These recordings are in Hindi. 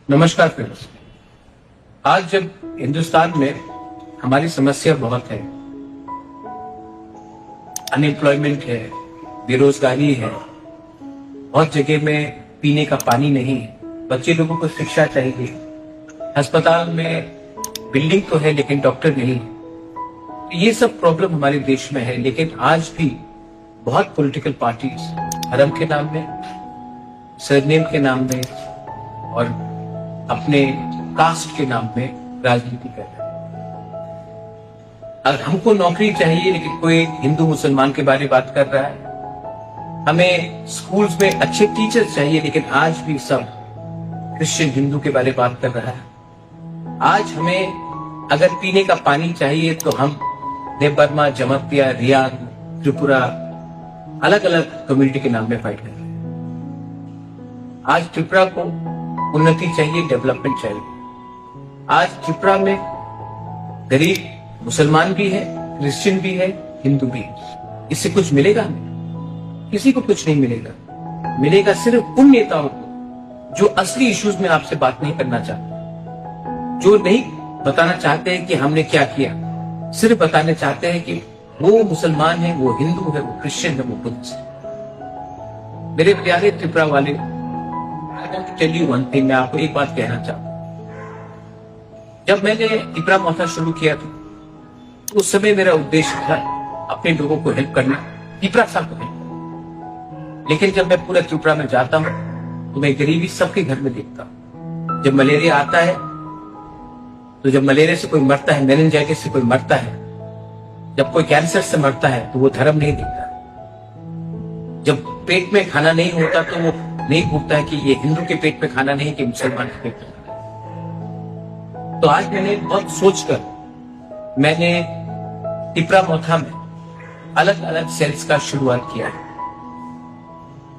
नमस्कार फ्रेंड्स। आज जब हिंदुस्तान में हमारी समस्या बहुत है, अनएम्प्लॉयमेंट है, बेरोजगारी है, बहुत जगह में पीने का पानी नहीं है, बच्चे लोगों को शिक्षा चाहिए, अस्पताल में बिल्डिंग तो है लेकिन डॉक्टर नहीं है। ये सब प्रॉब्लम हमारे देश में है। लेकिन आज भी बहुत पॉलिटिकल पार्टीज धर्म के नाम में, सरनेम के नाम में और अपने कास्ट के नाम में राजनीति कर रहे हैं। अगर हमको नौकरी चाहिए लेकिन कोई हिंदू मुसलमान के बारे में बात कर रहा है, हमें स्कूल्स में अच्छे टीचर्स चाहिए लेकिन आज भी सब क्रिश्चियन हिंदू के बारे में बात कर रहा है। आज हमें अगर पीने का पानी चाहिए तो हम देवबर्मा, जमतिया, रियाद, त्रिपुरा अलग अलग कम्युनिटी के नाम में फाइट कर रहे हैं। आज त्रिपुरा को उन्नति चाहिए, डेवलपमेंट चाहिए। आज त्रिपुरा में गरीब मुसलमान भी है, क्रिश्चियन भी है, हिंदू भी है। इससे कुछ मिलेगा हमें? किसी को कुछ नहीं मिलेगा। मिलेगा सिर्फ उन नेताओं को जो असली इश्यूज में आपसे बात नहीं करना चाहते, जो नहीं बताना चाहते हैं कि हमने क्या किया, सिर्फ बताना चाहते हैं कि वो मुसलमान है, वो हिंदू है, वो क्रिश्चियन है, वो बुद्धिस्ट है। मेरे प्यारे त्रिपुरा वाले, टेल यू वन थिंग, मैं आपको एक बात कहना चाहता हूं। जब मैंने त्रिपुरा मोथा शुरू किया था तो उस समय मेरा उद्देश्य था अपने लोगों को हेल्प करना, त्रिपुरा साहब को हेल्प। लेकिन जब मैं पूरा त्रिपुरा में जाता हूं तो मैं गरीबी सबके घर में देखता हूं। जब मलेरिया आता है तो जब मलेरिया से कोई मरता है, मेनिंजाइटिस से कोई मरता है, जब कोई कैंसर से मरता है तो वो धर्म नहीं दिखता। जब पेट में खाना नहीं होता तो वो नहीं पूछता है कि ये हिंदू के पेट में खाना नहीं कि मुसलमान के पेट में खाना। तो आज मैंने बहुत सोचकर मैंने त्रिपुरा मोथा में अलग अलग सेल्स का शुरुआत किया है।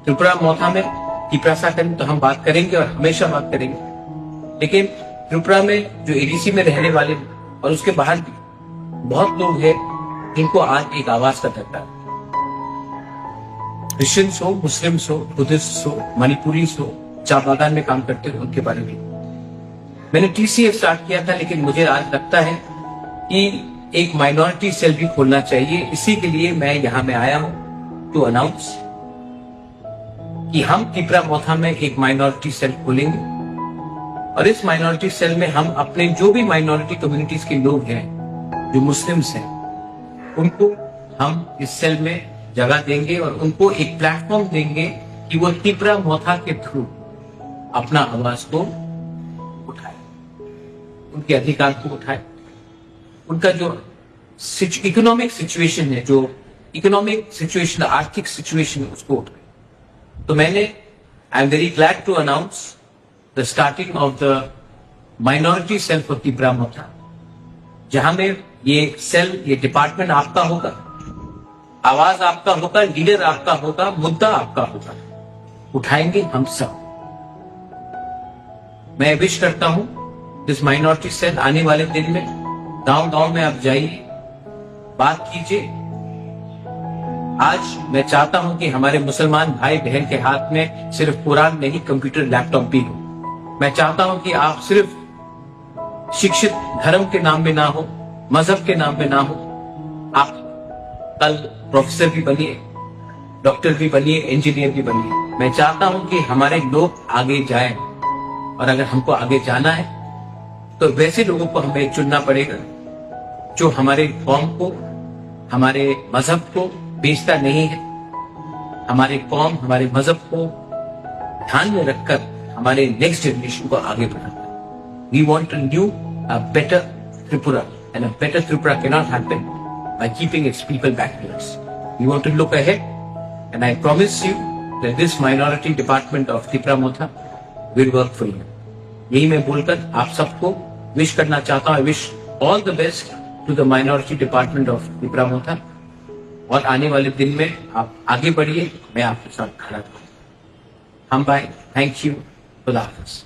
त्रिपुरा मोथा में त्रिपुरा सा करें तो हम बात करेंगे और हमेशा बात करेंगे, लेकिन त्रिपुरा में जो एडीसी में रहने वाले और उसके बाहर भी बहुत लोग हैं जिनको आज एक आवाज का दरकार है। क्रिश्चियंस हो, मुस्लिम्स हो, बुद्धिस्ट हो, मणिपुरीस हो, चाय बागान में काम करते हो, उनके बारे में मैंने टीसीएफ स्टार्ट किया था। लेकिन मुझे आज लगता है कि एक माइनॉरिटी सेल भी खोलना चाहिए। इसी के लिए मैं यहाँ में आया हूं टू अनाउंस कि हम त्रिपुरा मोथा में एक माइनॉरिटी सेल खोलेंगे और इस माइनॉरिटी सेल में हम अपने जो भी माइनॉरिटी कम्युनिटीज के लोग हैं, जो मुस्लिम्स हैं, उनको हम इस सेल में जगह देंगे और उनको एक प्लेटफॉर्म देंगे कि वो त्रिपुरा मोथा के थ्रू अपना आवाज को उठाए, उनके अधिकार को उठाए, उनका जो इकोनॉमिक सिचुएशन है, जो इकोनॉमिक सिचुएशन, आर्थिक सिचुएशन है, उसको उठाए। तो मैंने I am very glad to announce the starting of the minority cell for Tripura Motha, जहां में ये सेल, ये डिपार्टमेंट आपका होगा, आवाज आपका होगा, लीडर आपका होगा, मुद्दा आपका होगा, उठाएंगे हम सब। मैं विश करता हूं इस माइनॉरिटी सेल आने वाले दिन में गांव गांव में आप जाइए, बात कीजिए। आज मैं चाहता हूं कि हमारे मुसलमान भाई बहन के हाथ में सिर्फ कुरान नहीं, कंप्यूटर, लैपटॉप भी हो। मैं चाहता हूं कि आप सिर्फ शिक्षित धर्म के नाम में ना हो, मजहब के नाम में ना हो, आप कल प्रोफेसर भी बनिए, डॉक्टर भी बनिए, इंजीनियर भी बनिए। मैं चाहता हूं कि हमारे लोग आगे जाएं और अगर हमको आगे जाना है तो वैसे लोगों को हमें चुनना पड़ेगा जो हमारे कौम को, हमारे मजहब को बेचता नहीं है, हमारे कौम, हमारे मजहब को ध्यान में रखकर हमारे नेक्स्ट जनरेशन को आगे बढ़ाता है। We want a new, a better Tripura, and a better Tripura cannot happen by keeping its people backwards. We want to look ahead, and I promise you that this minority department of Tripura Motha will work for you. यही मैं बोलकर आप सबको विश करना चाहता हूँ। I wish all the best to the minority department of Tripura Motha, और आने वाले दिन में आप आगे बढ़िए, मैं आपके साथ खड़ा हूँ। हम भाई, थैंक यू, खुदा हाफिज़।